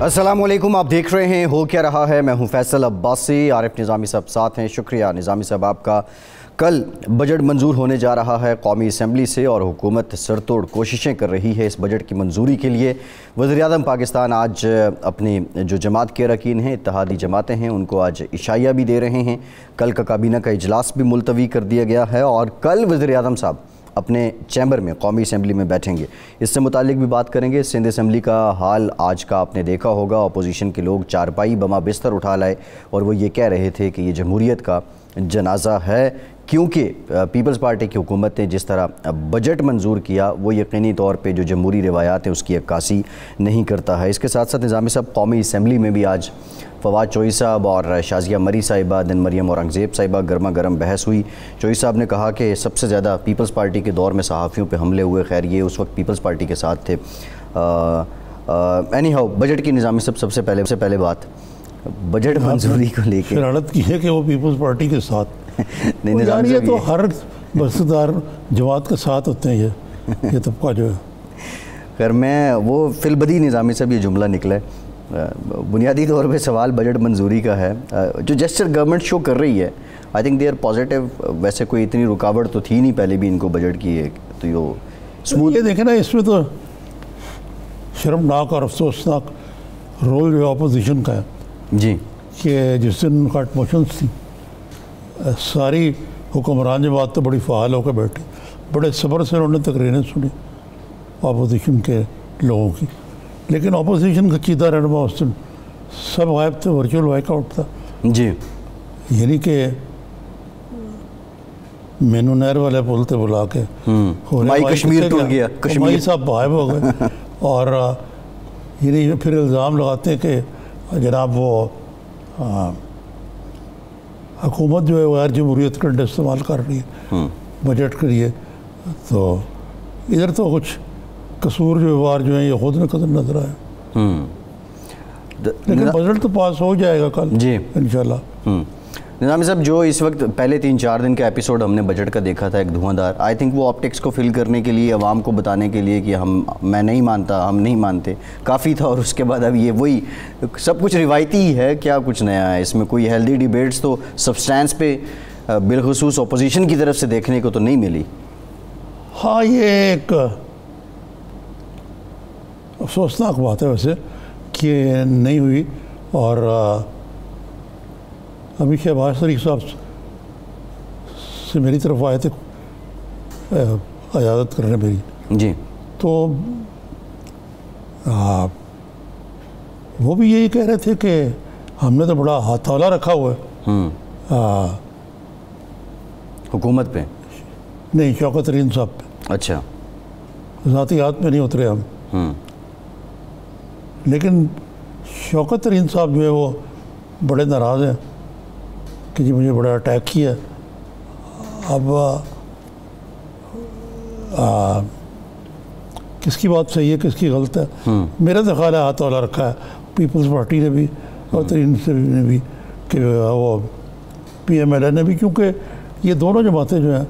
अस्सलामुअलैकुम, आप देख रहे हैं हो क्या रहा है। मैं हूं फैसल अब्बासी, आरिफ निज़ामी साहब साथ हैं। शुक्रिया निज़ामी साहब आपका। कल बजट मंजूर होने जा रहा है कौमी असम्बली से और हुकूमत सरतोड़ कोशिशें कर रही है इस बजट की मंजूरी के लिए। वज़ीर-ए-आज़म पाकिस्तान आज अपनी जो जमात के अरकान हैं, इत्तेहादी जमातें हैं, उनको आज इशाया भी दे रहे हैं। कल का काबीना का इजलास भी मुलतवी कर दिया गया है और कल वज़ीर-ए-आज़म साहब अपने चैम्बर में कौमी असम्बली में बैठेंगे। इससे मुतालिक भी बात करेंगे। सिंध असम्बली का हाल आज का आपने देखा होगा। अपोजिशन के लोग चारपाई बमा बिस्तर उठा लाए और वो ये कह रहे थे कि ये जमहूरियत का जनाजा है, क्योंकि पीपल्स पार्टी की हुकूमत ने जिस तरह बजट मंजूर किया वो यकीनी तौर पे जो जमहूरी रिवायात है उसकी अक्कासी नहीं करता है। इसके साथ साथ निज़ामी साहब कौमी असम्बली में भी आज फवाद चोई साहब और शाजिया मरी साहिबा, दिन मरियम औरंगज़ेब साहिबा गर्मा गर्म बहस हुई। चोई साहब ने कहा कि सबसे ज़्यादा पीपल्स पार्टी के दौर में सहाफ़ियों पे हमले हुए। खैर ये उस वक्त पीपल्स पार्टी के साथ थे। एनी हाउ बजट की निज़ामी साहब सबसे पहले बात बजट मंजूरी को लेकर शरारत की है कि वो पीपल्स पार्टी के साथ नहीं, ये तो हर बरसदार जमात के साथ होते हैं ये तबका जो है। खैर मैं वो फिलबदी निज़ामी साहब ये जुमला निकला है। बुनियादी तौर पे सवाल बजट मंजूरी का है। जो जेस्चर गवर्नमेंट शो कर रही है I think they are positive. वैसे कोई इतनी रुकावट तो थी नहीं पहले भी इनको बजट की है, तो ये स्मूथ। ये देखें ना, इसमें तो शर्मनाक और अफसोसनाक रोल जो अपोजिशन का है जी, कि जिस दिन कट मोशंस थी सारी हुक्मरान जमात तो बड़ी फ़ाल होकर बैठी, बड़े सब्र से उन्होंने तकरीरें सुनी अपोजिशन के लोगों की। लेकिन अपोजिशन का चीदा रहनुमा उस दिन सब गायब थे, वर्चुअल वाइकआउट था जी। यानी कि मैनू नहर वाले पुल थे बुला के कश्मीर टूट गया, कश्मीर साहब गायब हो गए। और यानी फिर इल्ज़ाम लगाते हैं कि जनाब वो हुकूमत जो है गैर जमहूरियत का इस्तेमाल कर रही है बजट के लिए। तो इधर तो कुछ कसूर जो व्यवहार जो है ये खुद न कदर नजर आए। लेकिन बजट तो पास हो जाएगा कल जी इंशाल्लाह। निज़ामी साहब जो इस वक्त पहले 3-4 दिन का एपिसोड हमने बजट का देखा था एक धुआंधार, आई थिंक वो ऑप्टिक्स को फिल करने के लिए, आवाम को बताने के लिए कि मैं नहीं मानता, हम नहीं मानते, काफ़ी था। और उसके बाद अब ये वही सब कुछ रिवायती ही है, क्या कुछ नया है इसमें? कोई हेल्दी डिबेट्स तो सब्सटेंस पे बिलखुसूस अपोजिशन की तरफ से देखने को तो नहीं मिली। हाँ, ये एक अफसोसनाक बात है वैसे कि नहीं हुई। और अभी शहबाज शरीफ साहब से मेरी तरफ आए थे इजाज़त करने मेरी जी, तो वो भी यही कह रहे थे कि हमने तो बड़ा हथौला रखा हुआ है हुकूमत पे, नहीं शौकत तरीन साहब पे। अच्छा, ज़ातियात में नहीं उतरे हम। लेकिन शौकत तरीन साहब जो है वो बड़े नाराज़ हैं कि जी मुझे बड़ा अटैक किया। अब किसकी बात सही है किसकी गलत है? मेरा तो ख्याल है हथौला रखा है पीपल्स पार्टी ने भी और तरीन से ने भी कि वो PMLA ने भी, क्योंकि ये दोनों जमातें जो हैं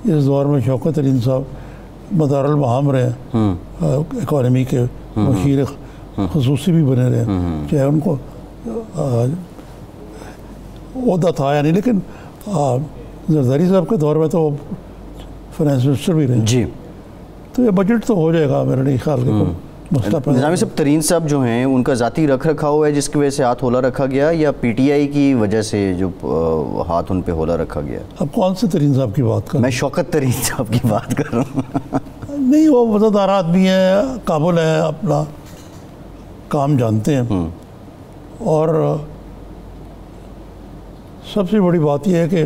इस दौर में शौकत तरीन साहब मदारुल महाम रहे हैं, इकॉनमी के मशीर खसूसी भी बने रहे, चाहे उनको ओहदा था या नहीं। लेकिन जरदारी साहब के दौर में तो फाइनेंस मिनिस्टर भी रहे जी। तो ये बजट तो हो जाएगा मेरे नहीं ख्याल के मसला। निज़ामी साहब तरीन साहब जो हैं उनका ज़ाती रख रखाव है जिसकी वजह से हाथ होला रखा गया, या PTI की वजह से जो हाथ उन पे होला रखा गया? अब कौन से तरीन साहब की बात कर? मैं शौकत तरीन साहब की बात कर रहा हूँ। नहीं, वो वज़ादार आदमी है, काबुल है, अपना काम जानते हैं। और सबसे बड़ी बात यह है कि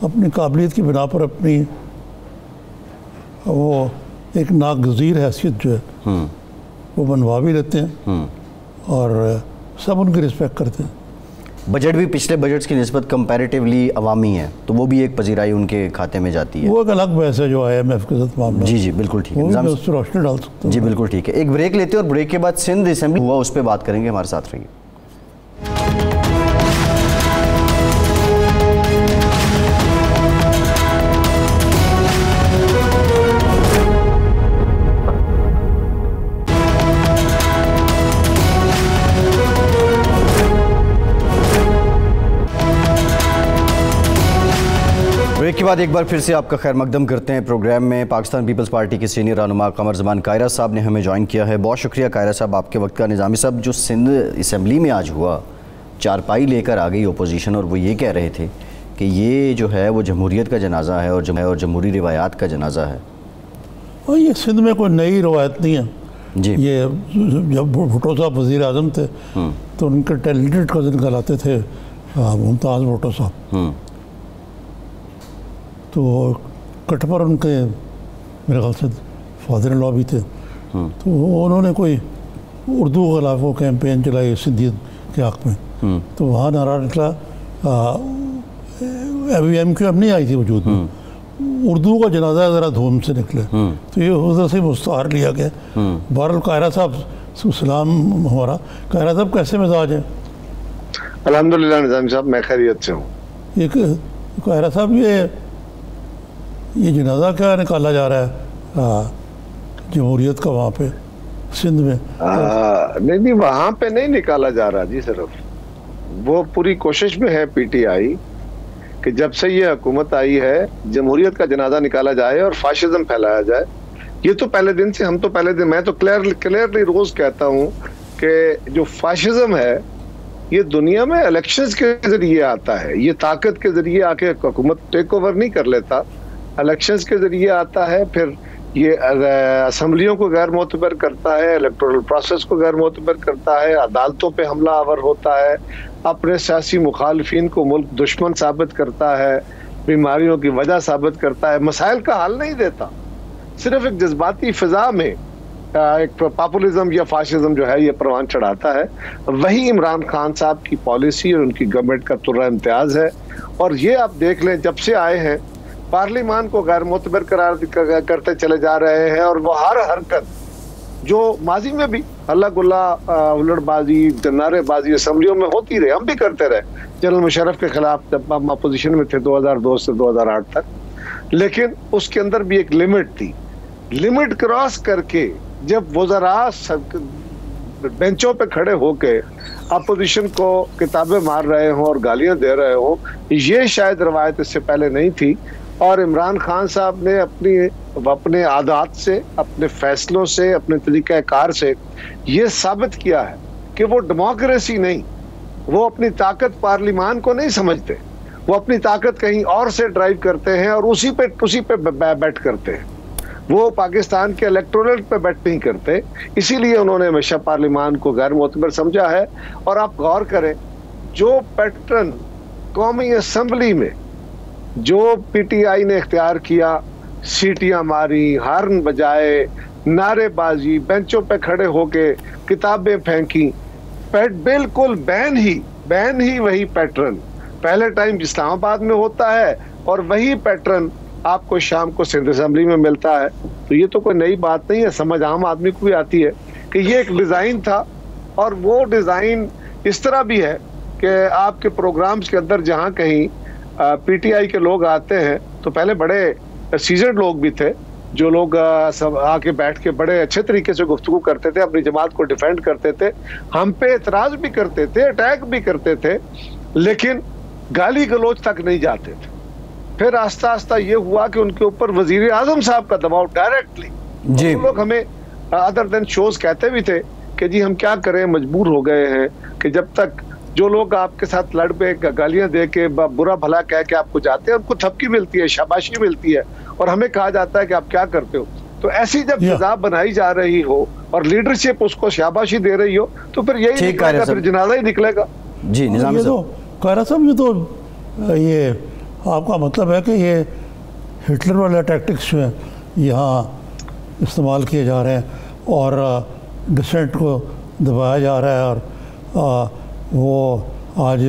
अपनी काबिलियत की बिना पर अपनी वो एक नागज़ीर हैसियत जो है वो बनवा भी लेते हैं और सब उनकी रिस्पेक्ट करते हैं। बजट भी पिछले बजट्स की निस्बत कंपैरेटिवली अवामी है, तो वो भी एक पजीराई उनके खाते में जाती है। वो एक अलग बहस है जो IMF के साथ मामला। जी जी बिल्कुल ठीक है, उस पर रोशनी डाल सकते जी बिल्कुल ठीक है। एक ब्रेक लेते हैं और ब्रेक के बाद सिंध असेंबली हुआ उस पर बात करेंगे। हमारे साथ रहिए। के बाद एक बार फिर से आपका खैर मकदम करते हैं प्रोग्राम में। पाकिस्तान पीपल्स पार्टी के सीनियर रहनुमा कमर ज़मान कायरा साहब ने हमें ज्वाइन किया है। बहुत शुक्रिया कायरा साहब आपके वक्त का। निज़ामी साहब, जो सिंध असम्बली में आज हुआ, चारपाई लेकर आ गई ओपोजिशन और वो ये कह रहे थे कि ये जो है वो जमहूरियत का जनाजा है और जमहूरी रिवायात का जनाजा है। और ये सिंध में कोई नई रवायत नहीं है जी। ये जब भुट्टो साहब वज़ीर आज़म थे तो उनके टैलेंटेड कज़न कहलाते थे मुमताज़ भुट्टो साहब। तो कटपर उनके मेरे ख्याल से फादर इन लॉ भी थे। तो उन्होंने कोई उर्दू के खिलाफ वो कैंपेन चलाई सिंधियत के हक़ में। तो वहाँ नारा निकला, अभी MQM नहीं आई थी वजूद में, उर्दू का जनाजा ज़रा धूम से निकले। तो ये उधर से मुस्तार लिया गया। बहरहाल कायरा साहब सलाम हमारा। कायरा साहब कैसे मिजाज है? अल्हम्दुलिल्लाह निज़ामी साहब, मैं खैरियत से हूँ। ये कायरा साहब ये जनाजा क्या निकाला जा रहा है जमहूरियत का वहाँ पे सिंध में? नहीं, वहाँ पे नहीं निकाला जा रहा जी। सिर्फ वो पूरी कोशिश में है PTI कि जब से ये हुकूमत आई है जमहूरियत का जनाजा निकाला जाए और फाशिज्म फैलाया जाए। ये तो पहले दिन से, मैं तो क्लियरली रोज कहता हूँ कि जो फाशिज्म है ये दुनिया में इलेक्शंस के जरिए आता है। ये ताकत के जरिए आके हुकूमत टेक ओवर नहीं कर लेता, इलेक्शंस के जरिए आता है। फिर ये असम्बलियों को गैर मोतबर करता है, इलेक्टोरल प्रोसेस को गैर मोतबर करता है, अदालतों पे हमला आवर होता है, अपने सियासी मुखालफिन को मुल्क दुश्मन साबित करता है, बीमारियों की वजह साबित करता है, मसाइल का हल नहीं देता। सिर्फ एक जज्बाती फिजा में एक पॉपुलिज्म या फाशिज्म जो है ये परवान चढ़ाता है। वही इमरान खान साहब की पॉलिसी और उनकी गवर्नमेंट का तुर्रा इम्तियाज है। और ये आप देख लें, जब से आए हैं पार्लियामान को गैर मोतबर करार करते चले जा रहे हैं। और वो हर हरकत जो माजी में भी हल्ला गुल्ला, हुल्लड़बाजी, नारेबाजी असम्बलियों में होती रहे, हम भी करते रहे जनरल मुशर्रफ के खिलाफ जब हम अपोजिशन में थे 2002 से 2008 तक। लेकिन उसके अंदर भी एक लिमिट थी। लिमिट क्रॉस करके जब वज़रा बेंचों पे खड़े होके अपोजिशन को किताबें मार रहे हों और गालियां दे रहे हों, ये शायद रवायत इससे पहले नहीं थी। और इमरान खान साहब ने अपने आदात से, अपने फैसलों से, अपने तरीक़ाकार से ये साबित किया है कि वो डेमोक्रेसी नहीं, वो अपनी ताकत पार्लियामान को नहीं समझते, वो अपनी ताकत कहीं और से ड्राइव करते हैं और उसी पे बैठ करते हैं। वो पाकिस्तान के इलेक्टोरल पे बैट नहीं करते। इसीलिए उन्होंने हमेशा पार्लियामान को गैर मोतबर समझा है। और आप गौर करें, जो पैटर्न कौमी असम्बली में जो PTI ने इख्तियार किया, सीटियां मारी, हार्न बजाए, नारेबाजी, बेंचों पे खड़े होके किताबें फेंकी, बिल्कुल बैन ही वही पैटर्न पहले टाइम इस्लामाबाद में होता है और वही पैटर्न आपको शाम को सिंध असेंबली में मिलता है। तो ये तो कोई नई बात नहीं है, समझ आम आदमी को भी आती है कि ये एक डिजाइन था। और वो डिजाइन इस तरह भी है कि आपके प्रोग्राम्स के अंदर जहां कहीं PTI के लोग आते हैं तो पहले बड़े सीजर्ड लोग भी थे, जो लोग सब आके बैठ के बड़े अच्छे तरीके से गुफ्तगू करते थे, अपनी जमात को डिफेंड करते थे, हम पे एतराज भी करते थे, अटैक भी करते थे, लेकिन गाली गलोच तक नहीं जाते थे। फिर आस्ता आस्ता ये हुआ कि उनके ऊपर वजीर आजम साहब का दबाव डायरेक्टली, जी लोग हमें अदर देन शोज कहते भी थे कि जी हम क्या करें, मजबूर हो गए हैं कि जब तक जो लोग आपके साथ लड़ पे गालियां दे के बुरा भला कह के आपको जाते हैं, उनको थपकी मिलती है, शाबाशी मिलती है और हमें कहा जाता है कि आप क्या करते हो। तो ऐसी जब फिजा बनाई जा रही हो और लीडरशिप उसको शाबाशी दे रही हो तो फिर यही निकलेगा, फिर जनाजा ही निकलेगा। जी निज़ामी साहब, कायरा साहब, ये तो ये आपका मतलब है कि ये हिटलर वाले टैक्टिक्स जो हैं यहाँ इस्तेमाल किए जा रहे हैं और डिसेंट को दबाया जा रहा है। और वो आज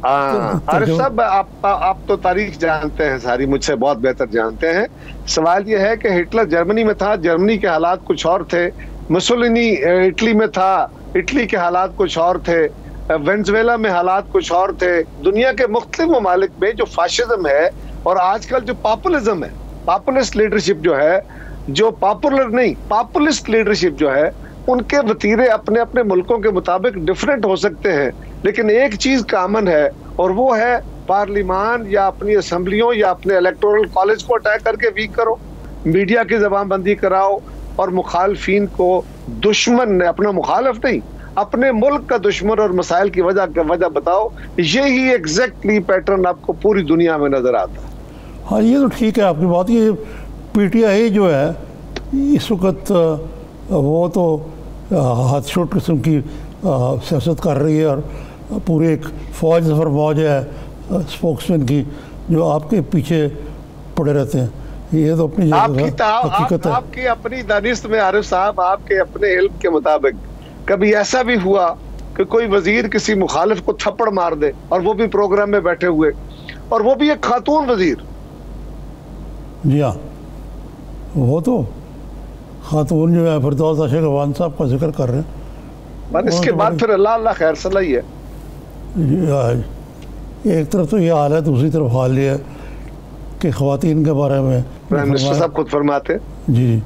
अरे सब आप तो तारीख जानते हैं सारी, मुझसे बहुत बेहतर जानते हैं। सवाल ये है कि हिटलर जर्मनी में था, जर्मनी के हालात कुछ और थे। मुसोलिनी इटली में था, इटली के हालात कुछ और थे। वेनेजुएला में हालात कुछ और थे। दुनिया के मुख्तलिफ ममालिक में जो फाशिज्म है और आजकल जो पॉपुलिज्म है, पॉपुलिस्ट लीडरशिप जो है, जो पॉपुलर नहीं पॉपुलिस्ट लीडरशिप जो है, उनके वतीरे अपने अपने मुल्कों के मुताबिक डिफरेंट हो सकते हैं, लेकिन एक चीज कॉमन है, और वो है पार्लिमान या अपनी असेंबलियों या अपने इलेक्टोरल कॉलेज को अटैक करके वीक करो, मीडिया की जबानबंदी कराओ और मुखालफिन को दुश्मन, अपना मुखालिफ नहीं, अपने मुल्क का दुश्मन और मसाइल की वजह बताओ। यही एग्जैक्टली पैटर्न आपको पूरी दुनिया में नजर आता है। हाँ, ये तो ठीक है आपकी बात। ये पीटीआई जो है इस वक्त वो तो हाथ छोट किस्म की सियासत कर रही है और पूरी एक फौज सफर फौज है स्पोक्समैन की जो आपके पीछे पड़े रहते हैं। ये तो अपनी हकीकत है। आपकी अपनी दानिश में आरिफ साहब, आपके अपने इल्म के मुताबिक कभी ऐसा भी हुआ कि कोई वजीर किसी मुखालिफ को थप्पड़ मार दे, और वो भी प्रोग्राम में बैठे हुए, और वो भी एक खातून वजीर? जी हाँ, वो तो खातून जो है फिरदौस आशिक अवान साहब का जिक्र कर रहे हैं। इसके बाद फिर अल्लाह अल्लाह खैर सलाह ही है। एक तरफ तो ये हाल है, दूसरी तरफ हाल ये है कि ख्वातीन के बारे में प्राइम मिनिस्टर साहब खुद फरमाते जी,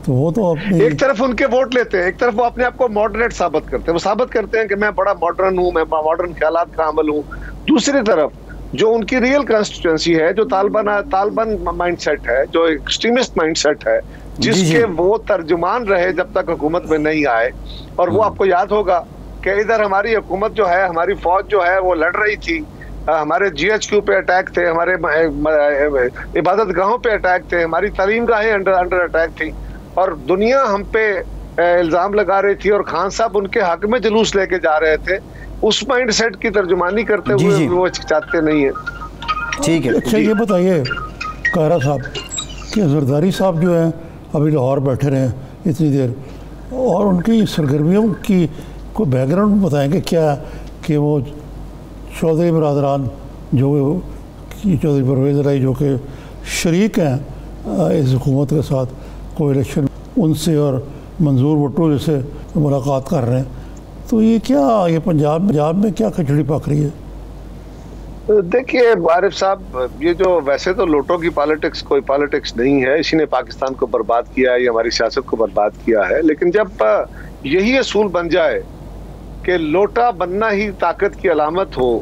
तो वो तो अपनी एक तरफ उनके वोट लेते हैं, एक तरफ वो अपने आप को मॉडरेट साबित करते हैं। वो साबित करते हैं कि मैं बड़ा मॉडर्न हूँ, मैं मॉडर्न ख्यालात का अमल हूँ। दूसरी तरफ जो उनकी रियल कॉन्स्टिट्यूएंसी है, जो तालिबान माइंडसेट है, जो एक्सट्रीमिस्ट माइंडसेट है, जिसके वो तर्जुमान रहे जब तक हुकूमत में नहीं आए। और वो आपको याद होगा कि इधर हमारी हुकूमत जो है, हमारी फौज जो है वो लड़ रही थी, हमारे GHQ पे अटैक थे, हमारे इबादत गाहों पे अटैक थे, हमारी तालीम गाहें अंडर अटैक थी, और दुनिया हम पे इल्जाम लगा रही थी, और खान साहब उनके हक में जुलूस लेके जा रहे थे। उस माइंड सेट की तर्जुमानी करते हुए वो चाहते नहीं है। ठीक है। अच्छा, ये बताइए कायरा साहब कि जरदारी साहब जो हैं अभी लाहौर बैठे रहे इतनी देर, और उनकी सरगर्मियों की कोई बैकग्राउंड बताएंगे क्या कि वो चौधरी बरदरान जो चौधरी परवेज़ राई जो कि शरीक हैं इस हुकूमत के साथ कोalition, उनसे और मंजूर भुट्टो जैसे मुलाकात कर रहे हैं, तो ये क्या, ये पंजाब में क्या खिचड़ी पक रही है? देखिए आरिफ साहब, ये जो वैसे तो लोटो की पॉलिटिक्स कोई पॉलिटिक्स नहीं है, इसी ने पाकिस्तान को बर्बाद किया है, ये हमारी सियासत को बर्बाद किया है। लेकिन जब यही असूल बन जाए कि लोटा बनना ही ताकत की अलामत हो,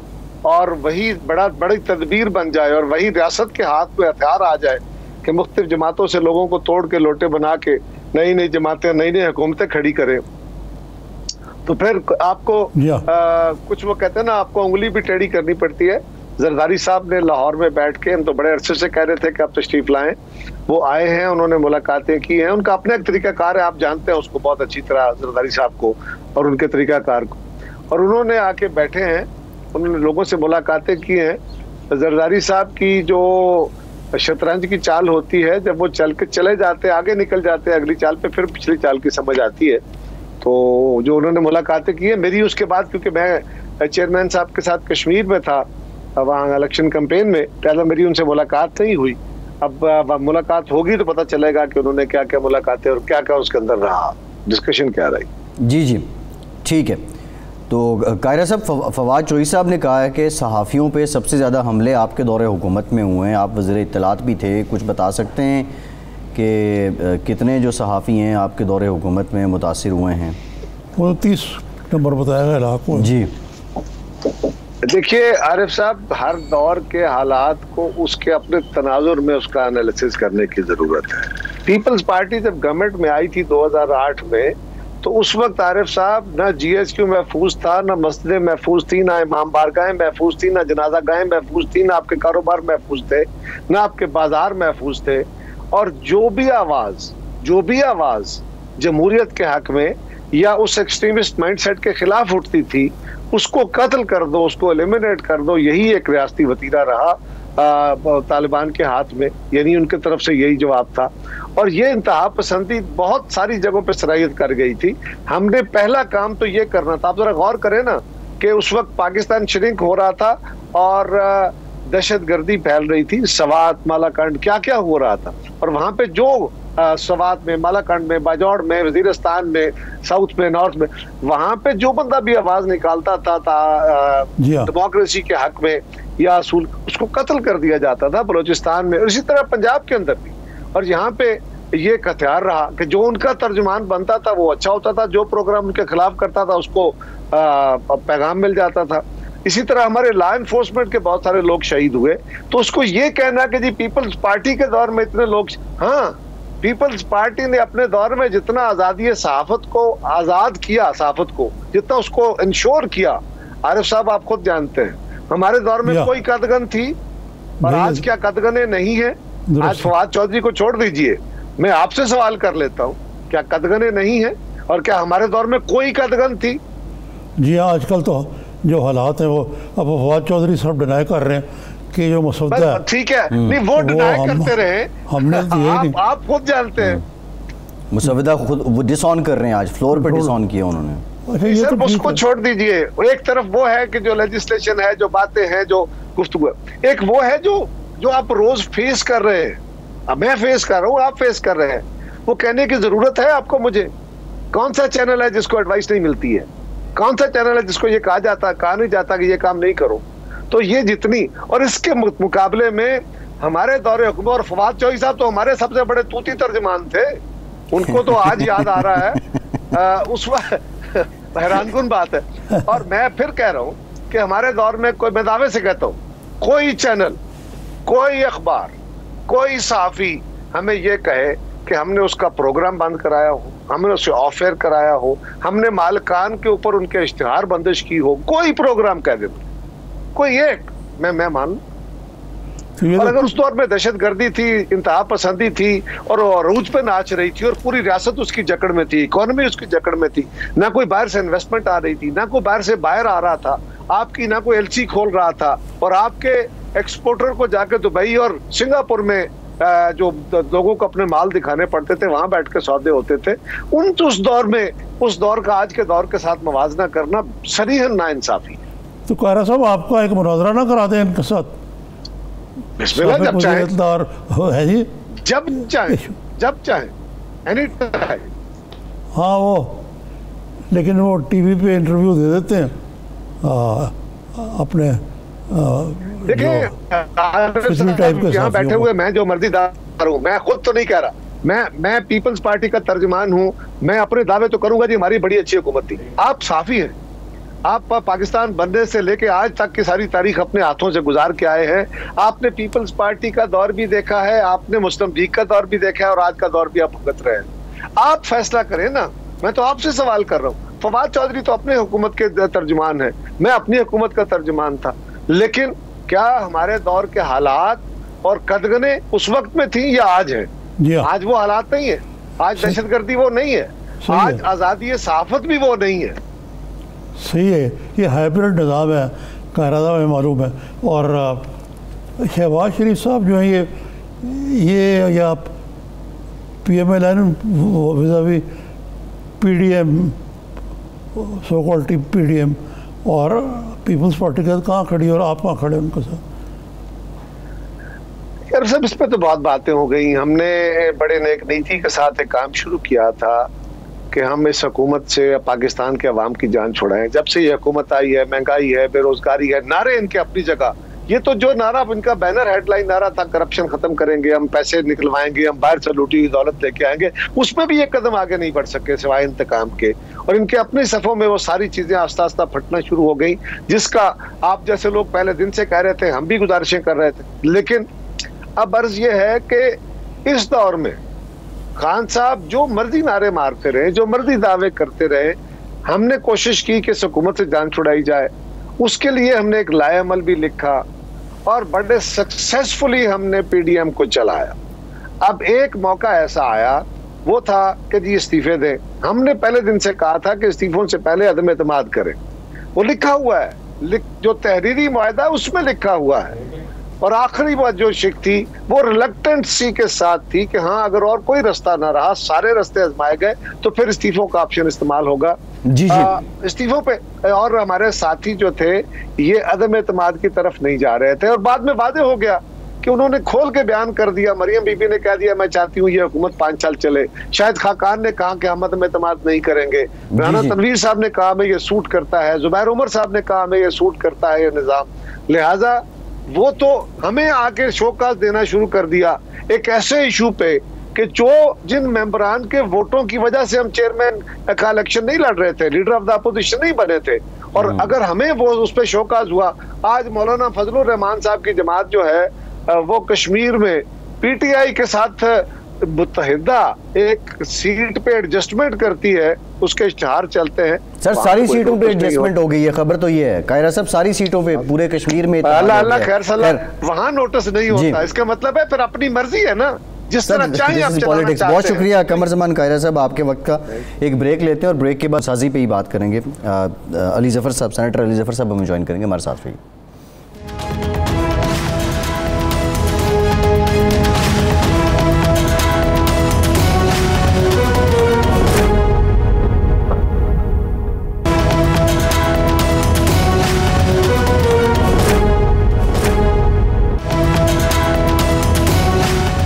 और वही बड़ी तदबीर बन जाए, और वही रियासत के हाथ में हथियार आ जाए कि मुख्तलिफ जमातों से लोगों को तोड़ के लोटे बना के नई नई जमातें, नई नई हुकूमतें खड़ी करें, तो फिर आपको कुछ वो कहते हैं ना, आपको उंगली भी टेढ़ी करनी पड़ती है। जरदारी साहब ने लाहौर में बैठ के, हम तो बड़े अरसे से कह रहे थे कि आप तशरीफ लाएं, वो आए हैं, उन्होंने मुलाकातें की हैं। उनका अपना एक तरीकाकार है, आप जानते हैं उसको बहुत अच्छी तरह, जरदारी साहब को और उनके तरीकाकार को, और उन्होंने आके बैठे हैं, उन्होंने लोगों से मुलाकातें की हैं। जरदारी साहब की जो शतरंज की चाल होती है, जब वो चल के चले जाते, आगे निकल जाते अगली चाल पे, फिर पिछली चाल की समझ आती है। तो जो उन्होंने मुलाकातें की है मेरी, उसके बाद क्योंकि मैं चेयरमैन साहब के साथ कश्मीर में था वहाँ इलेक्शन कैंपेन में, पहले मेरी उनसे मुलाकात नहीं हुई। अब मुलाकात होगी तो पता चलेगा कि उन्होंने क्या क्या मुलाकातें और क्या क्या उसके अंदर रहा, डिस्कशन क्या रही। जी ठीक है। तो कायरा साहब, फवाद चौधरी साहब ने कहा है कि सहाफ़ियों पे सबसे ज़्यादा हमले आपके दौरे हुकूमत में हुए हैं, आप वज़ीर इत्तलात भी थे, कुछ बता सकते हैं कि कितने जो सहाफ़ी हैं आपके दौरे हुकूमत में मुतासिर हुए हैं? 29 नंबर बताया गया इलाकों जी। देखिए आरिफ साहब, हर दौर के हालात को उसके अपने तनाजुर में उसका एनालिसिस करने की ज़रूरत है। पीपल्स पार्टी जब गवर्नमेंट में आई थी 2008 में, तो उस वक्त आरिफ साहब ना GHQ महफूज था, ना मस्जिदें महफूज थी, ना इमाम बारगाहें महफूज थी, ना जनाजा गाहें महफूज थी, ना आपके कारोबार महफूज थे, ना आपके बाजार महफूज थे। और जो भी आवाज़ जमहूरियत के हक में या उस एक्सट्रीमिस्ट माइंडसेट के खिलाफ उठती थी, उसको कत्ल कर दो, उसको एलिमिनेट कर दो। यही एक रियासती वतीरा रहा तालिबान के हाथ में, यानी उनके तरफ से यही जवाब था। और ये इंतहा पसंदी बहुत सारी जगहों पे सराहियत कर गई थी। हमने पहला काम तो ये करना था, आप जरा गौर करें ना कि उस वक्त पाकिस्तान श्रिंक हो रहा था और दहशतगर्दी फैल रही थी, सवात, मालाकांड, क्या क्या हो रहा था। और वहां पे जो सवात में, मालाकांड में, बाजौड़ में, वजीरिस्तान में, साउथ में, नॉर्थ में, वहां पे जो बंदा भी आवाज निकालता था डेमोक्रेसी के हक में या असूल, उसको कत्ल कर दिया जाता था बलोचिस्तान में, और इसी तरह पंजाब के अंदर भी। और यहाँ पे ये एक हथियार रहा कि जो उनका तर्जुमान बनता था वो अच्छा होता था, जो प्रोग्राम उनके खिलाफ करता था उसको पैगाम मिल जाता था। इसी तरह हमारे लॉ एनफोर्समेंट के बहुत सारे लोग शहीद हुए। तो उसको ये कहना कि जी पीपल्स पार्टी के दौर में इतने लोग, हाँ, पीपल्स पार्टी ने अपने दौर में जितना आजादी सहाफत को आजाद किया, सहाफत को जितना उसको इंश्योर किया, आरिफ साहब आप खुद जानते हैं, हमारे दौर में कोई कदगन थी और आज क्या कदगने नहीं है? आज फवाद चौधरी को छोड़ दीजिए, मैं आपसे सवाल कर लेता हूँ, क्या कदगने नहीं है? और क्या हमारे दौर में कोई कदगन थी? जी हाँ, आजकल तो जो हालात हैं वो अब फवाद चौधरी सब डिनाई कर रहे हैं कि जो मसौदा है, ठीक है, नहीं वो डिनाई करते रहे, हमने आप खुद जानते हैं मसौदा खुद वो डिसऑन कर रहे हैं, आज फ्लोर पे डिसऑन किया उन्होंने। सर तो उसको छोड़ दीजिए, एक तरफ वो है कि जो लेजिस्लेशन है, जो बातें हैं, जो गुफ्तगू, एक वो है जो आप रोज फेस कर रहे हैं, अब मैं फेस कर रहा हूँ, आप फेस कर रहे हैं, वो कहने की जरूरत है आपको मुझे? कौन सा चैनल है जिसको एडवाइस नहीं मिलती है? कौन सा चैनल है जिसको ये कहा नहीं जाता कि ये काम नहीं करो? तो ये जितनी, और इसके मुकाबले में हमारे दौरे हुकूमत, और फवाद चौधरी साहब तो हमारे सबसे बड़े तूती तर्जमान थे, उनको तो आज याद आ रहा है उस वक्त हैरानकुन बात है। और मैं फिर कह रहा हूं कि हमारे दौर में कोई, मैं दावे से कहता हूं, कोई चैनल, कोई अखबार, कोई सहाफी हमें यह कहे कि हमने उसका प्रोग्राम बंद कराया हो, हमने उसे ऑफ एयर कराया हो, हमने मालकान के ऊपर उनके इश्तिहार बंदिश की हो, कोई प्रोग्राम कह दे, कोई एक, मैं मान। और अगर उस दौर में दहशतगर्दी थी, इंतहा पसंदी थी और अरूज पे नाच रही थी और पूरी रियासत उसकी जकड़ में थी, इकोनॉमी उसकी जकड़ में थी, ना कोई बाहर से इन्वेस्टमेंट आ रही थी, ना कोई बाहर से बाहर आ रहा था आपकी, ना कोई एलसी खोल रहा था, और आपके एक्सपोर्टर को जाके दुबई और सिंगापुर में जो लोगों को अपने माल दिखाने पड़ते थे, वहां बैठ के सौदे होते थे, उस दौर में, उस दौर का आज के दौर के साथ मवाजना करना सरीहन नाइंसाफी है। तो कारा साहब आपका एक मुनाजरा ना करा दें इनके साथ? बिस्मिल्लाह, जब चाहे है जी, जब चाहे एनी टाइम। हाँ वो, लेकिन वो टीवी पे इंटरव्यू दे देते हैं अपने, देखिए यहाँ बैठे हुए मैं जो मर्जी दार हूँ, मैं खुद तो नहीं कह रहा, मैं पीपल्स पार्टी का तर्जुमान हूँ, मैं अपने दावे तो करूंगा जी हमारी बड़ी अच्छी हुकूमत थी। आप साफी हैं, आप पाकिस्तान बनने से लेके आज तक की सारी तारीख अपने हाथों से गुजार के आए हैं, आपने पीपल्स पार्टी का दौर भी देखा है, आपने मुस्लिम लीग का दौर भी देखा है, और आज का दौर भी आप भुगत रहे हैं। आप फैसला करें ना, मैं तो आपसे सवाल कर रहा हूँ। फवाद चौधरी तो अपने हुकूमत के तर्जुमान है, मैं अपनी हुकूमत का तर्जुमान था, लेकिन क्या हमारे दौर के हालात और कदगने उस वक्त में थी या आज है? आज वो हालात नहीं है, आज दहशतगर्दी वो नहीं है, आज आजादी सहाफत भी वो नहीं है। सही है, ये हाइब्रिड निज़ाम है, कायदा में मालूम है। और शहबाज शरीफ साहब जो हैं ये या PMLN vis-à-vis PDM, so called PDM और पीपल्स पार्टी के साथ कहाँ खड़ी और आप कहाँ खड़े उनके साथ? यार सब इस पर तो बहुत बातें हो गई। हमने बड़े नेक नीति के साथ एक काम शुरू किया था कि हम इस हुकूमत से पाकिस्तान के अवाम की जान छुड़ाएं। जब से ये हुकूमत आई है, महंगाई है, बेरोजगारी है, नारे इनके अपनी जगह, ये तो जो नारा इनका बैनर हेडलाइन नारा था, करप्शन खत्म करेंगे, हम पैसे निकलवाएंगे, हम बाहर से लूटी हुई दौलत लेके आएंगे, उसमें भी एक कदम आगे नहीं बढ़ सके सिवाय इंतकाम के। और इनके अपने सफों में वो सारी चीजें आस्ता आस्ता फटना शुरू हो गई, जिसका आप जैसे लोग पहले दिन से कह रहे थे, हम भी गुजारिशें कर रहे थे। लेकिन अब अर्ज ये है कि इस दौर में खान साहब जो मर्जी नारे मारते रहे, जो मर्जी दावे करते रहे, हमने कोशिश की कि हुकूमत से जान छुड़ाई जाए। उसके लिए हमने एक लाएअमल भी लिखा और बड़े सक्सेसफुली हमने PDM को चलाया। अब एक मौका ऐसा आया, वो था कि जी इस्तीफे दें। हमने पहले दिन से कहा था कि इस्तीफों से पहले अदम एतमाद करें, वो लिखा हुआ है, जो तहरीरी मुआहदा उसमें लिखा हुआ है। और आखिरी बात जो शिक थी वो रिलक्टेंसी के साथ थी कि हाँ अगर और कोई रास्ता ना रहा, सारे रास्ते आजमाए गए, तो फिर इस्तीफों का ऑप्शन इस्तेमाल होगा। इस्तीफों पे और हमारे साथी जो थे ये अदम एतमाद की तरफ नहीं जा रहे थे, और बाद में वादे हो गया कि उन्होंने खोल के बयान कर दिया। मरियम बीबी ने कह दिया मैं चाहती हूँ ये हुकूमत 5 साल चले। शाहिद खाकान ने कहा कि हम अदम एतमाद नहीं करेंगे। राना तनवीर साहब ने कहा हमें ये सूट करता है। जुबैर उमर साहब ने कहा हमें ये सूट करता है ये निजाम। लिहाजा वो तो हमें आके शोकाज देना शुरू कर दिया एक ऐसे इशू पे कि जो जिन मेंबरान के वोटों की वजह से हम चेयरमैन का इलेक्शन नहीं लड़ रहे थे, लीडर ऑफ द अपोजिशन नहीं बने थे, और अगर हमें वो उस पर शौकाज हुआ, आज मौलाना फजलुर रहमान साहब की जमात जो है वो कश्मीर में पीटीआई के साथ मुत्तहिदा एक सीट पे एडजस्टमेंट करती है, उसके इश्तिहार चलते हैं। सर सारी सीटों पे एडजस्टमेंट हो गई है, खबर तो ये है कायरा साहब, सारी सीटों पे पूरे कश्मीर में। अल्लाह अल्लाह खैर सलाह, वहां नोटिस नहीं होता, इसका मतलब है फिर अपनी मर्जी है ना, जिस तरह चाहे आप चलाना चाहते हैं। बहुत शुक्रिया कमर जमान कायरा साहब, आपके वक्त का। एक ब्रेक लेते हैं और ब्रेक के बाद साजी पे ही बात करेंगे। अली जफर साहब, सेनेटर अली जफर साहब हमें ज्वाइन करेंगे हमारे साथ रहिए।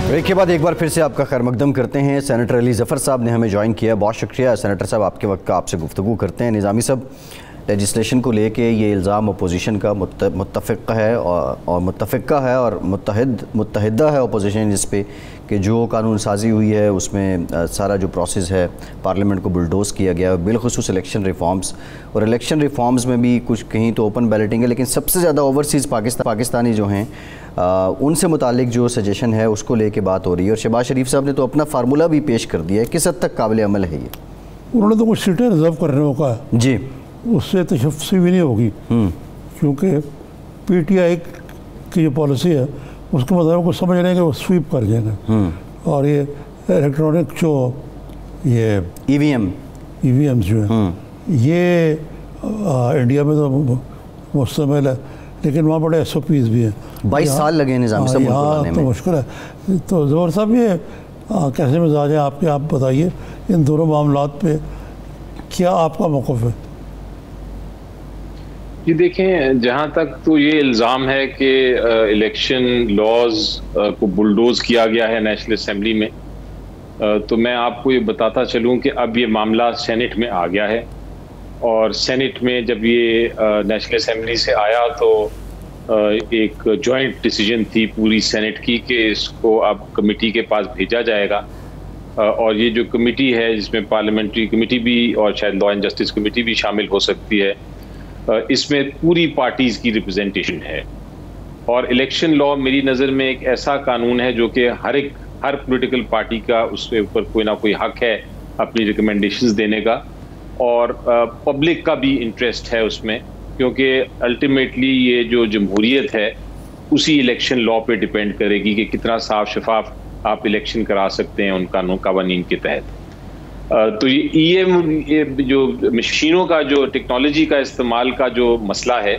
ब्रेक के बाद एक बार फिर से आपका खैर मकदम करते हैं। सेनेटर अली जफ़र साहब ने हमें ज्वाइन किया, बहुत शुक्रिया सेनेटर साहब, आपके वक्त का आपसे गुफ्तगू करते हैं। निज़ामी साहब, लेजिस्लेशन को लेके ये इल्ज़ाम अपोजिशन का मुत्तफ़िक़ा है और मुत्तहिदा है अपोजिशन इस पे कि जो कानून साजी हुई है उसमें सारा जो प्रोसेस है पार्लियामेंट को बुलडोज़ किया गया, बिलखुसूस इलेक्शन रिफॉर्म्स, और इलेक्शन रिफॉर्म्स में भी कुछ कहीं तो ओपन बैलेटिंग है, लेकिन सबसे ज़्यादा ओवरसीज़ पाकिस्तानी जो हैं उनसे मुतालिक जो सजेशन है उसको लेके बात हो रही है। और शहबाज शरीफ साहब ने तो अपना फार्मूला भी पेश कर दिया है, किस हद तक काबिल अमल है ये? उन्होंने तो कुछ सीटें रिजर्व करने को कहा जी, उससे तशफ़ी भी नहीं होगी, क्योंकि पीटीआई की जो पॉलिसी है उसके मतलब को समझ रहे हैं कि वो स्वीप कर जाएगा। और ये इलेक्ट्रॉनिक जो ये ईवीएम जो है ये इंडिया में तो मुस्तमिल है, लेकिन वहाँ बड़े SOPs भी हैं। 22 साल लगे निज़ाम साहब उनको बनाने में। तो मुश्किल है। तो ज़फर साहब ये कैसे मिजाज है आपके, आप बताइए इन दोनों मामलात पे क्या आपका मौक़िफ़ है? जी देखें, जहाँ तक तो ये इल्ज़ाम है कि इलेक्शन लॉज को बुलडोज किया गया है नेशनल असेंबली में, तो मैं आपको ये बताता चलूँ कि अब ये मामला सेनेट में आ गया है। और सेनेट में जब ये नेशनल असेंबली से आया तो एक जॉइंट डिसीजन थी पूरी सेनेट की कि इसको अब कमेटी के पास भेजा जाएगा। और ये जो कमेटी है जिसमें पार्लियामेंट्री कमेटी भी और शायद लॉ एंड जस्टिस कमेटी भी शामिल हो सकती है, इसमें पूरी पार्टीज़ की रिप्रेजेंटेशन है। और इलेक्शन लॉ मेरी नज़र में एक ऐसा कानून है जो कि हर पॉलिटिकल पार्टी का उसके ऊपर कोई ना कोई हक है अपनी रिकमेंडेशंस देने का, और पब्लिक का भी इंटरेस्ट है उसमें, क्योंकि अल्टीमेटली ये जो जमहूरियत है उसी इलेक्शन लॉ पे डिपेंड करेगी कि कितना साफ शफाफ आप इलेक्शन करा सकते हैं उन कानून कवानीन के तहत। तो ये जो मशीनों का जो टेक्नोलॉजी का इस्तेमाल का जो मसला है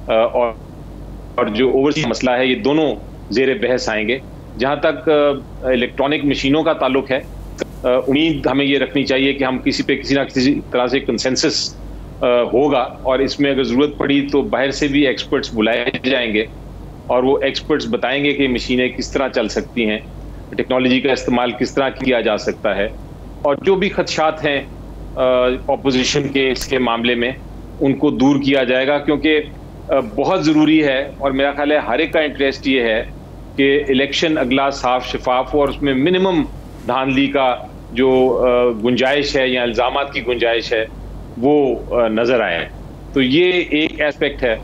और जो ओवरसीज मसला है, ये दोनों ज़ेर बहस आएंगे। जहाँ तक इलेक्ट्रॉनिक मशीनों का ताल्लुक है, उम्मीद हमें ये रखनी चाहिए कि हम किसी ना किसी तरह से कंसेंसस होगा, और इसमें अगर ज़रूरत पड़ी तो बाहर से भी एक्सपर्ट्स बुलाए जाएंगे और वो एक्सपर्ट्स बताएंगे कि मशीनें किस तरह चल सकती हैं, टेक्नोलॉजी का इस्तेमाल किस तरह किया जा सकता है, और जो भी खदशात हैं ऑपोजिशन के इसके मामले में उनको दूर किया जाएगा। क्योंकि बहुत ज़रूरी है और मेरा ख्याल है हर एक का इंटरेस्ट ये है कि इलेक्शन अगला साफ शफाफ हो और उसमें मिनिमम धांधली का जो गुंजाइश है या इल्ज़ामात की गुंजाइश है वो नज़र आए। तो ये एक एस्पेक्ट है।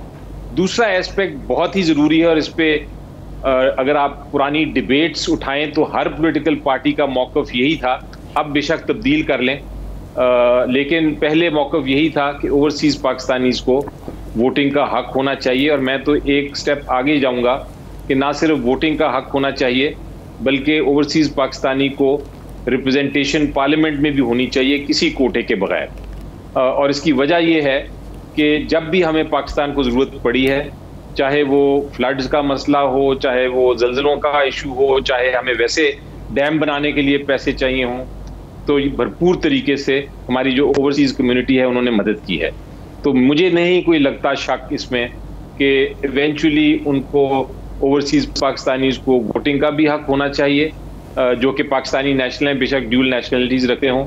दूसरा एस्पेक्ट बहुत ही ज़रूरी है, और इस पर अगर आप पुरानी डिबेट्स उठाएं तो हर पॉलिटिकल पार्टी का मौक़िफ़ यही था, अब बेशक तब्दील कर लें, लेकिन पहले मौक़िफ़ यही था कि ओवरसीज़ पाकिस्तानीज़ को वोटिंग का हक होना चाहिए। और मैं तो एक स्टेप आगे जाऊंगा कि ना सिर्फ वोटिंग का हक होना चाहिए बल्कि ओवरसीज़ पाकिस्तानी को रिप्रेजेंटेशन पार्लियामेंट में भी होनी चाहिए किसी कोटे के बगैर। और इसकी वजह यह है कि जब भी हमें पाकिस्तान को ज़रूरत पड़ी है, चाहे वो फ्लड्स का मसला हो, चाहे वो ज़लज़लों का इशू हो, चाहे हमें वैसे डैम बनाने के लिए पैसे चाहिए हों, तो भरपूर तरीके से हमारी जो ओवरसीज़ कम्युनिटी है उन्होंने मदद की है। तो मुझे नहीं कोई लगता शक इसमें कि इवेंचुअली उनको ओवरसीज़ पाकिस्तानीज़ को वोटिंग का भी हक होना चाहिए, जो कि पाकिस्तानी नेशनल हैं, बेशक ड्यूल नेशनलिटीज़ रखते हों,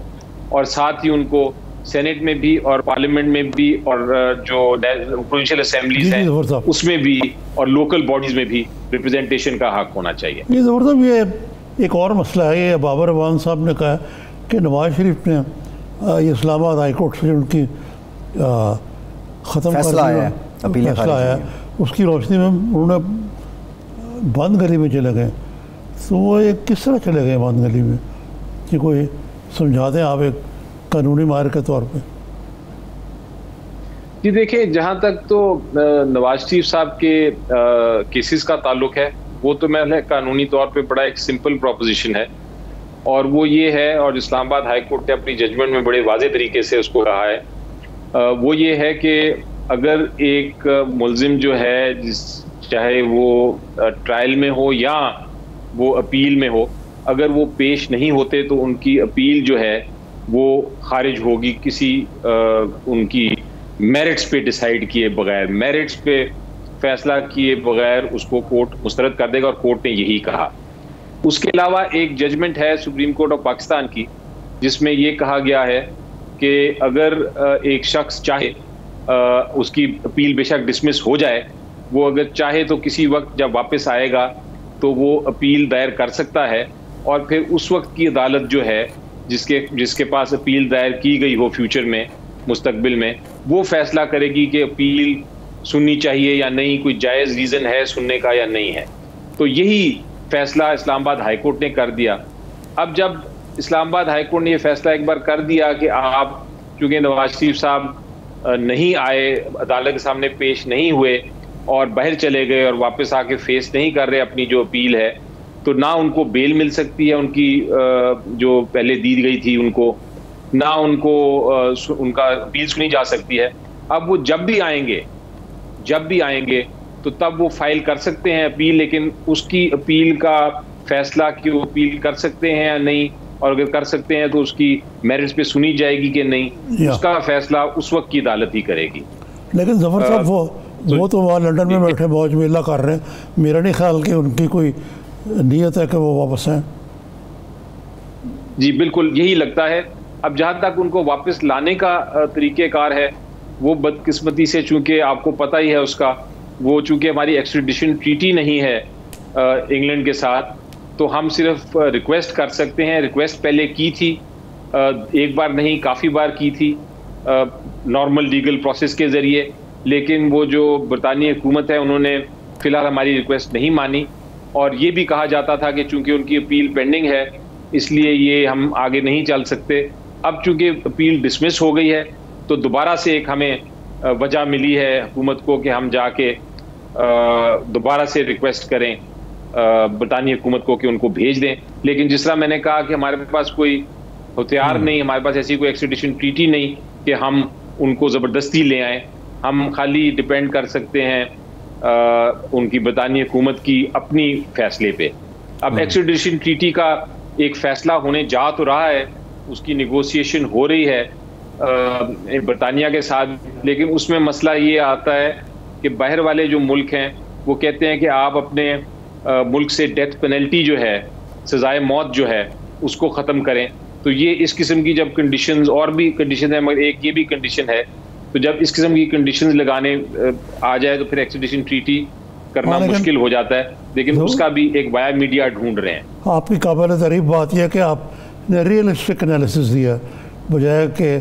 और साथ ही उनको सेनेट में भी और पार्लियामेंट में भी और जो प्रोविंशियल असेंबलीज हैं उसमें भी और लोकल बॉडीज़ में भी रिप्रेजेंटेशन का हक होना चाहिए। ये ज़बरदस्त, ये एक और मसला है। ये बाबर अवान साहब ने कहा कि नवाज शरीफ ने इस्लामाबाद हाई कोर्ट से उनकी ख़त्म कर फैसला आया है, दिया, अपीलें फैसला खारिज आया, हुई उसकी रोशनी में उन्होंने बंद गली में चले गए। तो वो एक किस तरह चले गए बंद गली में, कि कोई समझा दें आप एक कानूनी मार के तौर पे। जी देखिए, जहां तक तो नवाज शरीफ साहब के केसेस का ताल्लुक है, वो तो मैं कानूनी तौर पे बड़ा एक सिंपल प्रोपोजिशन है, और वो ये है, और इस्लामाबाद हाई कोर्ट ने अपनी जजमेंट में बड़े वाज़े तरीके से उसको कहा है, वो ये है कि अगर एक मुल्जिम जो है, चाहे वो ट्रायल में हो या वो अपील में हो, अगर वो पेश नहीं होते तो उनकी अपील जो है वो खारिज होगी किसी उनकी मेरिट्स पे डिसाइड किए बगैर, मेरिट्स पे फैसला किए बगैर उसको कोर्ट मुस्तरद कर देगा, और कोर्ट ने यही कहा। उसके अलावा एक जजमेंट है सुप्रीम कोर्ट ऑफ पाकिस्तान की, जिसमें ये कहा गया है कि अगर एक शख्स चाहे उसकी अपील बेशक डिसमिस हो जाए, वो अगर चाहे तो किसी वक्त जब वापस आएगा तो वो अपील दायर कर सकता है, और फिर उस वक्त की अदालत जो है जिसके पास अपील दायर की गई हो फ्यूचर में, मुस्तकबिल में, वो फैसला करेगी कि अपील सुननी चाहिए या नहीं, कोई जायज़ रीज़न है सुनने का या नहीं है। तो यही फैसला इस्लामाबाद हाई कोर्ट ने कर दिया। अब जब इस्लामाबाद हाई कोर्ट ने ये फैसला एक बार कर दिया कि आप चूँकि नवाज शरीफ साहब नहीं आए, अदालत के सामने पेश नहीं हुए और बाहर चले गए और वापस आके फेस नहीं कर रहे अपनी जो अपील है, तो ना उनको बेल मिल सकती है उनकी जो पहले दी गई थी उनको, ना उनको उनका अपील सुनी जा सकती है। अब वो जब भी आएंगे तो तब वो फाइल कर सकते हैं अपील, लेकिन उसकी अपील का फैसला कि वो अपील कर सकते हैं या नहीं, और अगर कर सकते हैं तो उसकी मेरिट्स पे सुनी जाएगी कि नहीं, उसका फैसला उस वक्त की अदालत ही करेगी। लेकिन जफर साहब वो तो वहाँ लंदन में बैठे मौज मेला कर रहे हैं, मेरा नहीं ख्याल कि उनकी कोई नीयत है कि वो वापस आए। जी बिल्कुल यही लगता है। अब जहाँ तक उनको वापस लाने का तरीक़ेकार है, वो बदकिस्मती से, चूंकि आपको पता ही है उसका, वो चूंकि हमारी एक्स्ट्रेडिशन ट्रीटी नहीं है इंग्लैंड के साथ, तो हम सिर्फ रिक्वेस्ट कर सकते हैं। रिक्वेस्ट पहले की थी, एक बार नहीं काफ़ी बार की थी नॉर्मल लीगल प्रोसेस के ज़रिए, लेकिन वो जो बरतानी हुकूमत है उन्होंने फ़िलहाल हमारी रिक्वेस्ट नहीं मानी, और ये भी कहा जाता था कि चूंकि उनकी अपील पेंडिंग है इसलिए ये हम आगे नहीं चल सकते। अब चूंकि अपील डिसमिस हो गई है तो दोबारा से एक हमें वजह मिली है हुकूमत को कि हम जाके दोबारा से रिक्वेस्ट करें बरतानी हुकूमत को कि उनको भेज दें। लेकिन जिस तरह मैंने कहा कि हमारे पास कोई हथियार नहीं, हमारे पास ऐसी कोई एक्स्ट्रेडिशन ट्रीटी नहीं कि हम उनको ज़बरदस्ती ले आएँ। हम खाली डिपेंड कर सकते हैं उनकी बरतानी हुकूमत की अपनी फैसले पे। अब एक्स्ट्रेडिशन ट्रीटी का एक फैसला होने जा तो रहा है, उसकी निगोशिएशन हो रही है बरतानिया के साथ, लेकिन उसमें मसला ये आता है कि बाहर वाले जो मुल्क हैं वो कहते हैं कि आप अपने मुल्क से डेथ पेनल्टी जो है, सजाए मौत जो है, उसको ख़त्म करें। तो ये इस किस्म की जब कंडीशंस, और भी कंडीशन है मगर एक ये भी कंडीशन है, तो जब इस किस्म की कंडीशंस लगाने आ जाए तो फिर एक्स्ट्रेडिशन ट्रीटी करना मुश्किल हो जाता है, लेकिन उसका भी एक वाया मीडिया ढूंढ रहे हैं। आपकी काबिल तारीफ बात यह है कि आपने रियलिस्टिक एनालिसिस दिया बजाय के,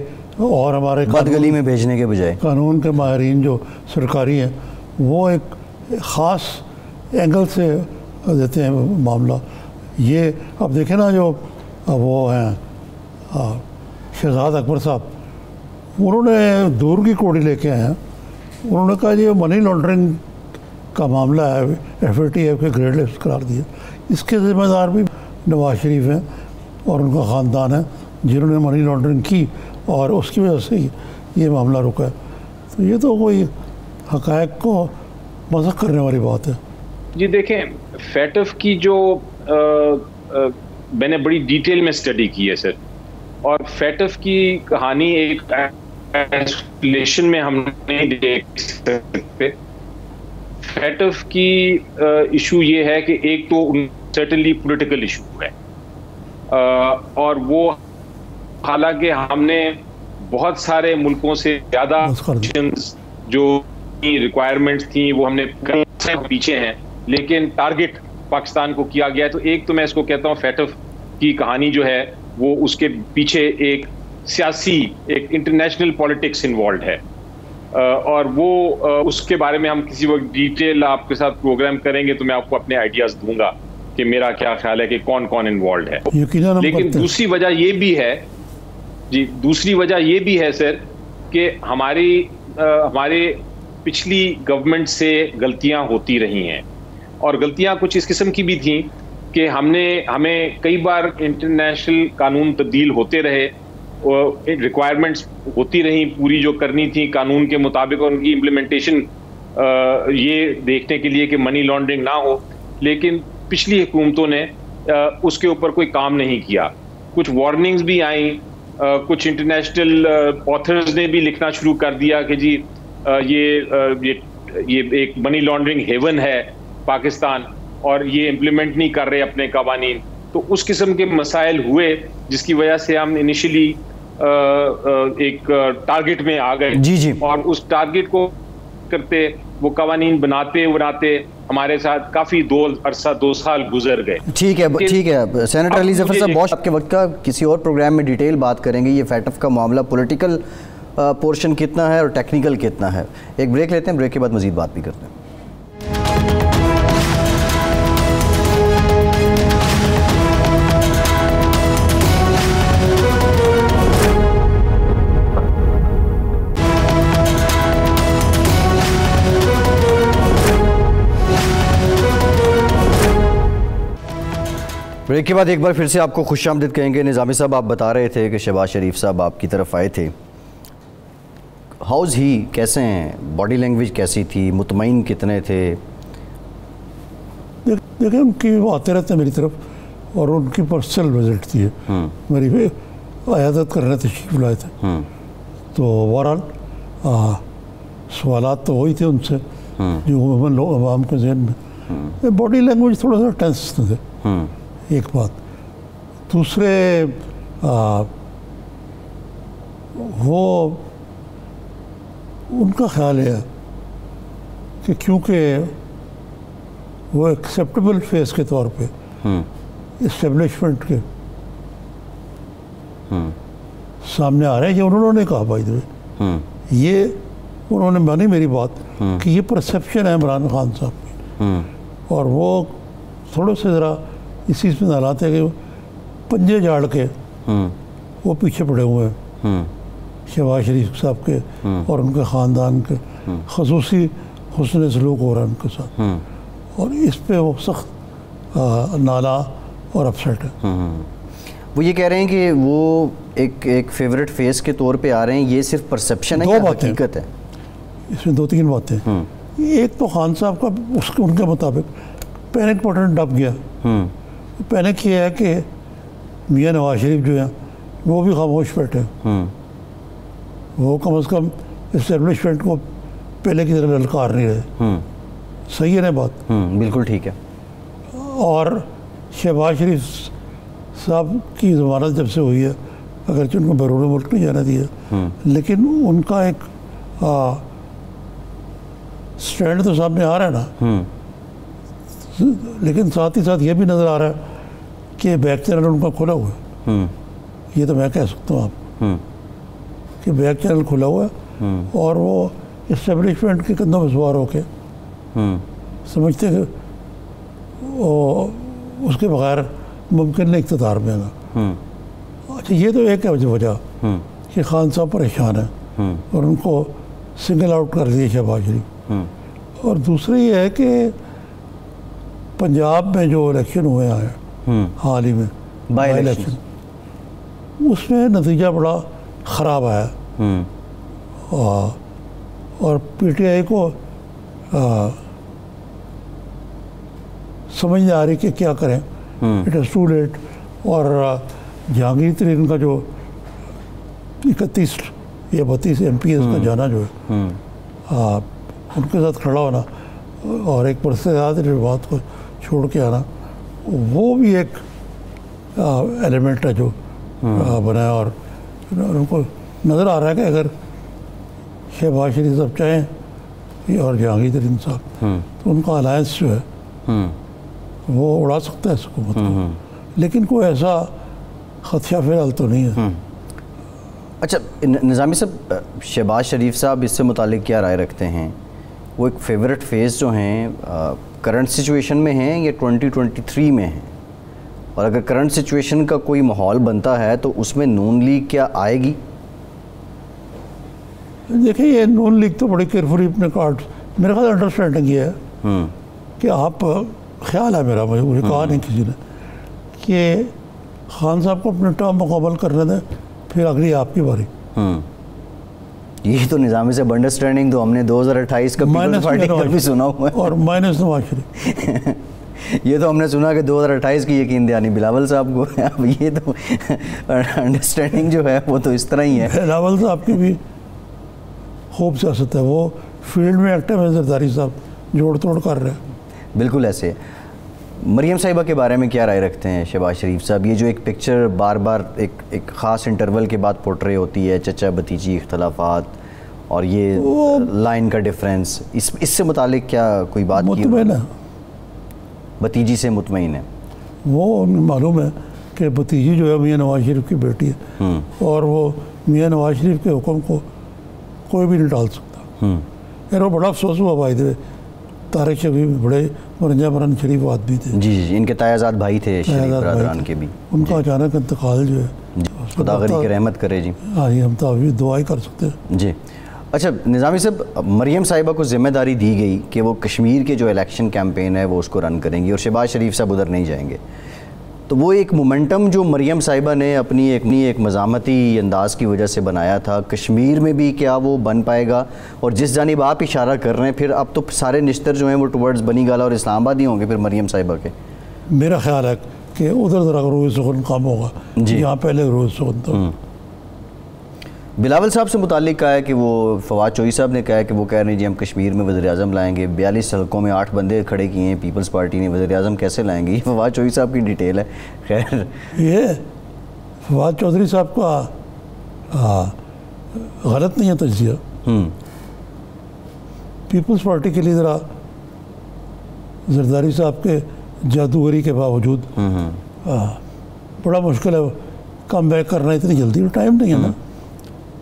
और हमारे बदगली में भेजने के बजाय कानून के माहिरीन जो सरकारी हैं वो एक ख़ास एंगल से देते हैं मामला। ये अब देखें ना, जो वो हैं शहजाद अकबर साहब, उन्होंने दूर की कोड़ी लेके आए हैं। उन्होंने कहा ये मनी लॉन्ड्रिंग का मामला है, FATF के ग्रेड लिस्ट करार दिया, इसके ज़िम्मेदार भी नवाज शरीफ हैं और उनका ख़ानदान है जिन्होंने मनी लॉन्ड्रिंग की, और उसकी वजह से ये मामला रुका है। तो ये तो कोई हक़ाइक़ को मज़ाक करने वाली बात है। जी देखें, FATF की जो मैंने बड़ी डिटेल में स्टडी की है सर, और FATF की कहानी एक आइसोलेशन में हम नहीं देख सकते। FATF की इशू ये है कि एक तो सर्टेनली पॉलिटिकल इशू है, और वो हालांकि हमने बहुत सारे मुल्कों से ज़्यादा जो रिक्वायरमेंट्स थी वो हमने पीछे हैं, लेकिन टारगेट पाकिस्तान को किया गया है। तो एक तो मैं इसको कहता हूँ FATF की कहानी जो है वो उसके पीछे एक सियासी, एक इंटरनेशनल पॉलिटिक्स इन्वॉल्व है, और वो उसके बारे में हम किसी वक्त डिटेल आपके साथ प्रोग्राम करेंगे तो मैं आपको अपने आइडियाज दूंगा कि मेरा क्या ख्याल है कि कौन कौन इन्वॉल्व है। लेकिन दूसरी वजह ये भी है जी, दूसरी वजह ये भी है सर कि हमारे पिछली गवर्नमेंट से गलतियां होती रही हैं, और गलतियां कुछ इस किस्म की भी थी कि हमें कई बार इंटरनेशनल कानून तब्दील होते रहे, रिक्वायरमेंट्स होती रही पूरी जो करनी थी कानून के मुताबिक, और उनकी इम्प्लीमेंटेशन ये देखने के लिए कि मनी लॉन्ड्रिंग ना हो, लेकिन पिछली हुकूमतों ने उसके ऊपर कोई काम नहीं किया। कुछ वार्निंग्स भी आई, कुछ इंटरनेशनल ऑथर्स ने भी लिखना शुरू कर दिया कि जी ये एक मनी लॉन्ड्रिंग हेवन है पाकिस्तान, और ये इम्प्लीमेंट नहीं कर रहे अपने कवानीन। तो उस किस्म के मसाइल हुए जिसकी वजह से हम इनिशियली एक टारगेट में आ गए। जी जी। और उस टारगेट को करते वो कवानीन बनाते हमारे साथ काफी 2 साल गुजर गए। ठीक है सेनेटर अली ज़फ़र साहब, बहुत आपके वक्त का, किसी और प्रोग्राम में डिटेल बात करेंगे। ये फैटफ का मामला पॉलिटिकल पोर्शन कितना है और टेक्निकल कितना है। एक ब्रेक लेते हैं, ब्रेक के बाद मजीद बात भी करते हैं। ब्रेक के बाद एक बार फिर से आपको खुशामदीद कहेंगे। निज़ामी साहब, आप बता रहे थे कि शहबाज शरीफ साहब आपकी तरफ आए थे। हाउस ही कैसे हैं, बॉडी लैंग्वेज कैसी थी, मुतमईन कितने थे? देखिए, उनकी वो आते रहते मेरी तरफ, और उनकी पर्सनल विजिट थी, मेरी अयादत करने तशरीफ लाए थे। तो ओवरऑल सवालात तो वही थे उनसे जो अवाम के जहन में। बॉडी लैंग्वेज थोड़ा सा टेंस थे, एक बात। दूसरे वो उनका ख्याल है कि क्योंकि वो एक्सेप्टेबल फेस के तौर पे इस्टेब्लिशमेंट के सामने आ रहे हैं, ये उन्होंने कहा भाई ये उन्होंने मानी मेरी बात कि ये परसेप्शन है इमरान खान साहब की, और वो थोड़े से ज़रा इस चीज़ में हालात है कि पंजे झाड़ के वो पीछे पड़े हुए हैं शहबाज शरीफ साहब के और उनके ख़ानदान के, ख़ुसूसी हुस्न सलूक हो रहा है उनके साथ, और इस पे वो सख्त नाला और अपसेट है। वो ये कह रहे हैं कि वो एक फेवरेट फेस के तौर पे आ रहे हैं, ये सिर्फ परसेप्शन है या हकीकत है? इसमें 2-3 बातें। एक तो खान साहब का उनके मुताबिक पैनिक बटन दब गया। पैनिक ये है कि मियाँ नवाज शरीफ जो है वो भी खामोश बैठे, वो कम से कम इस्टेब्लिशमेंट को पहले की तरह ललकार नहीं रहे। सही है ना बात? बिल्कुल ठीक है। और शहबाज शरीफ साहब की ज़मानत जब से हुई है, अगरचे उनको बैरून मुल्क नहीं जाना दिया, लेकिन उनका एक स्टैंड तो सामने आ रहा है ना, लेकिन साथ ही साथ ये भी नज़र आ रहा है कि बैक चैनल उनका खुला हुआ है। ये तो मैं कह सकता हूँ आप कि बैक चैनल खुला हुआ है, और वो इस्टेब्लिशमेंट के कंधों में सवार होके समझते हैं कि उसके बगैर मुमकिन नहीं इक़्तिदार में आना। अच्छा, ये तो एक है वजह कि खान साहब परेशान है और उनको सिंगल आउट कर दिया शहबाज शरीफ। और दूसरी ये है कि पंजाब में जो इलेक्शन हुए हैं हाल ही में, बाई इलेक्शन, उसमें नतीजा बड़ा ख़राब आया, और पीटीआई को समझ नहीं आ रही कि क्या करें। It is too late. और जहांगीर तरीन का जो 31 या 32 MPs का जाना जो है, उनके साथ खड़ा होना और एक पर्सनल बात को छोड़ के आना, वो भी एक एलिमेंट है जो बनाया। और उनको नज़र आ रहा है कि अगर शहबाज शरीफ साहब चाहें और जहांगीर तरीन साहब, तो उनका अलायंस जो है वो उड़ा सकता है इस हुकूमत को, लेकिन कोई ऐसा खदशा फ़िलहाल तो नहीं है। अच्छा निज़ामी साहब, शहबाज शरीफ साहब इससे मुतालिक क्या राय रखते हैं? वो एक फेवरेट फेज़ जो हैं करंट सिचुएशन में हैं या 2023 में हैं? और अगर करंट सिचुएशन का कोई माहौल बनता है तो उसमें नून लीग क्या आएगी? देखिए, ये नून लीग तो बड़ी केयरफुली अपने कार्ड, मेरा ख्याल अंडरस्टैंडिंग ये है कि आप, ख्याल है मेरा, मुझे कहा नहीं किसी ने, कि खान साहब को अपने टर्म मुकम्मल करने दें, फिर अगली आपकी बारी। ये तो निज़ामी से अंडरस्टैंडिंग तो हमने 2028 का पीपल्स पार्टी का भी सुना हुआ है। और माइनस नवाज शरीफ ये तो हमने सुना कि 2028 की यकीन दहानी बिलावल साहब को। अब ये तो अंडरस्टैंडिंग जो है वो तो इस तरह ही है। बिलावल साहब की भी खूब सियासत है, वो फील्ड में एक्टिव है, जरदारी साहब जोड़ तोड़ कर रहे हैं। बिल्कुल ऐसे। मरियम साहिबा के बारे में क्या राय रखते हैं शहबाज शरीफ साहब? ये जो एक पिक्चर बार बार एक ख़ास इंटरवल के बाद पोर्ट्रे होती है, चचा भतीजी इख्तलाफात और ये लाइन का डिफरेंस, इससे मुतालिक क्या कोई बात की? मुतमईन है, भतीजी से मुतमईन है। वो उन्हें मालूम है कि भतीजी जो है मियाँ नवाज शरीफ की बेटी है और वो मियाँ नवाज शरीफ के हुक्म को कोई भी नहीं टाल सकता। यार वो बड़ा अफसोस हुआ भाई दे, तारिक शफी बड़े मरंजा मरन शरीफ आदमी थे। जी जी, इनके तायाजाद भाई थे शरीफ बरादरान के भी। उनका अचानक इंतकाल जो है, खुदा गनी की रहमत करे जी। हाँ जी, हम तो अभी दुआ ही कर सकते हैं जी। अच्छा निज़ामी साहब, मरियम साहिबा को जिम्मेदारी दी गई कि वो कश्मीर के जो इलेक्शन कैंपेन है वो उसको रन करेंगी और शहबाज शरीफ साहब उधर नहीं जाएंगे, तो वो एक मोमेंटम जो मरियम साहिबा ने अपनी एक मज़ामती अंदाज़ की वजह से बनाया था, कश्मीर में भी क्या वो बन पाएगा? और जिस जानिब आप इशारा कर रहे हैं, फिर अब तो सारे निश्तर जो हैं वो टुवर्ड्स बनीगाला और इस्लामाबाद ही होंगे फिर मरियम साहिबा के। मेरा ख्याल है कि उधर ज़रा रोज़ सुकून कम होगा, यहाँ पहले रोज़ सुकून था। बिलावल साहब से मुतालिक कहा है कि वो फवाद चौधरी साहब ने कहा है कि वो कह रहे हैं जी हम कश्मीर में वज़ीर-ए-आज़म लाएंगे। 42 हलकों में 8 बंदे खड़े किए हैं पीपल्स पार्टी ने, वज़ीर-ए-आज़म कैसे लाएंगे? ये फवाद चौधरी साहब की डिटेल है। खैर ये फवाद चौधरी साहब का गलत नहीं है तजिया। पीपल्स पार्टी के लिए ज़रा जरदारी साहब के जादूगरी के बावजूद बड़ा मुश्किल है कम बैक करना इतनी जल्दी, टाइम नहीं है ना।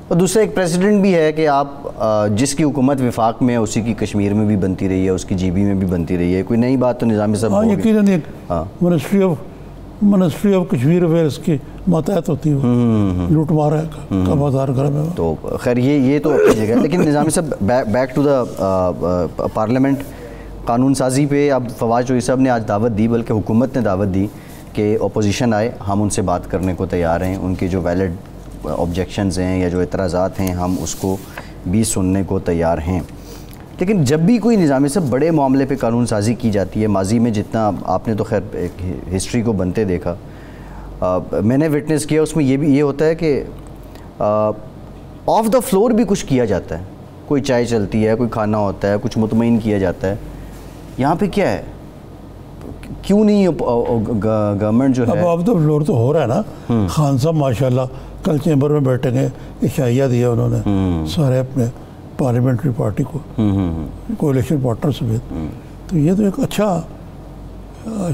और दूसरा एक प्रेसिडेंट भी है कि आप जिसकी हुकूमत विफाक में है उसी की कश्मीर में भी बनती रही है, उसकी जीबी में भी बनती रही है, कोई नई बात तो निज़ामी साहब? हाँ, यकीनन एक मिनिस्ट्री ऑफ कश्मीर अफेयर्स की मातहत होती है, लूट मार का बाजार घर में। तो खैर ये तो अपनी जगह है। लेकिन निज़ामी साहब बैक टू द पार्लियामेंट कानून साजी पे अब फवाद चौधरी साहब ने आज दावत दी, बल्कि हुकूमत ने दावत दी कि अपोजिशन आए, हम उनसे बात करने को तैयार हैं, उनके जो वैलिड ऑब्जेक्शंस हैं या जो एतराज़ात हैं हम उसको भी सुनने को तैयार हैं। लेकिन जब भी कोई निज़ामी से बड़े मामले पे कानून साजी की जाती है, माजी में जितना आपने तो खैर एक हिस्ट्री को बनते देखा, मैंने विटनेस किया, उसमें ये होता है कि ऑफ द फ्लोर भी कुछ किया जाता है, कोई चाय चलती है, कोई खाना होता है, कुछ मुतमईन किया जाता है। यहाँ पे क्या है, क्यों नहीं गवर्नमेंट जो है? अब ऑफ द फ्लोर तो हो रहा है ना। खान साहब माशाल्लाह कल चैम्बर में बैठेंगे, इशाइया दिया उन्होंने सारे अपने पार्लियामेंट्री पार्टी को, कोalition पार्टनर समेत। तो ये तो एक अच्छा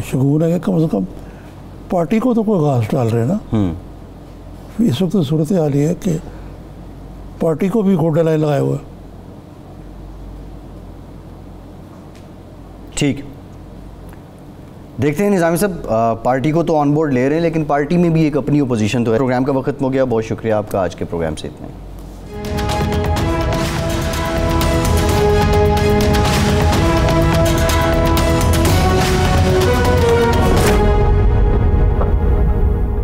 शगुन है कि कम से कम पार्टी को तो कोई घास डाल रहे हैं ना। इस वक्त तो सूरत हाल ये है कि पार्टी को भी गोल्डन लाइन लगाया हुआ है। ठीक, देखते हैं निज़ामी साहब, पार्टी को तो ऑन बोर्ड ले रहे हैं लेकिन पार्टी में भी एक अपनी ओपोजिशन तो है। प्रोग्राम का वक्त हो गया, बहुत शुक्रिया आपका आज के प्रोग्राम से इतना ही।